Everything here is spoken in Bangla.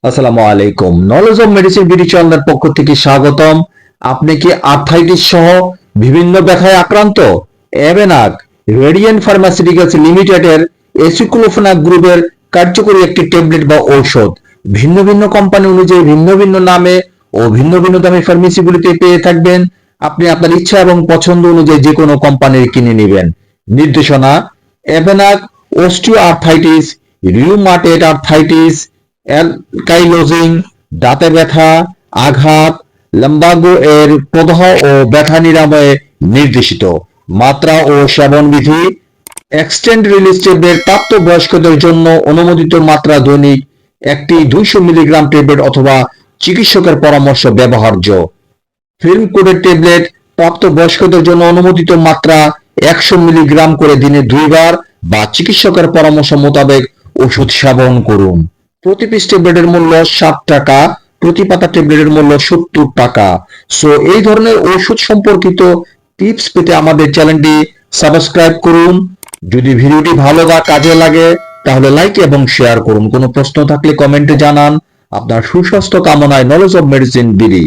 আসসালামু আলাইকুম। নলেজ অফ মেডিসিন বিডি চ্যানেলের পক্ষ থেকে স্বাগতম। আপনি কি আর্থ্রাইটিস সহ বিভিন্ন ব্যথায় আক্রান্ত? এবেনাক রেডিয়েন্ট ফার্মাসিউটিক্যালস লিমিটেডের এসিক্লোফেনাক গ্রুপের কার্যকরী একটি ট্যাবলেট বা ঔষধ ভিন্ন ভিন্ন কোম্পানি অনুযায়ী ভিন্ন ভিন্ন নামে ও ভিন্ন ভিন্ন দামে ফার্মেসিগুলিতে পেয়ে থাকবেন। আপনি আপনার ইচ্ছা এবং পছন্দ অনুযায়ী যে কোনো কোম্পানির কিনে নেবেন। নির্দেশনা: এবেনাক osteoarthritis, rheumatoid arthritis, ankylosing, দাঁতে ব্যথা, আঘাত, লাম্বাগো এর প্রদাহ ও ব্যথা নিরাময়ে নির্দেশিত। মাত্রা ও সেবন বিধি: এক্সটেন্ড রিলিজ ট্যাবলেট প্রাপ্তবয়স্কদের জন্য অনুমোদিত মাত্রা দৈনিক একটি 200 মিলিগ্রাম ট্যাবলেট অথবা চিকিৎসকের পরামর্শ ব্যবহার্য। ফিল্ম কোটেড ট্যাবলেট প্রাপ্তবয়স্কদের জন্য অনুমোদিত মাত্রা 100 মিলিগ্রাম করে দিনে 2 বার বা চিকিৎসকের পরামর্শ মোতাবেক ওষুধ সেবন করুন। প্রতি পিস ট্যাবলেটের মূল্য 7 টাকা, প্রতি পাতা ট্যাবলেটের মূল্য 70 টাকা। সো এই ধরনের ওষুধ সম্পর্কিত টিপস পেতে আমাদের চ্যানেলটি সাবস্ক্রাইব করুন। যদি ভিডিওটি ভালো বা কাজে লাগে তাহলে লাইক এবং শেয়ার করুন। কোনো প্রশ্ন থাকলে কমেন্টে জানান। আপনার সুস্বাস্থ্য কামনায় নলেজ অফ মেডিসিন বিডি।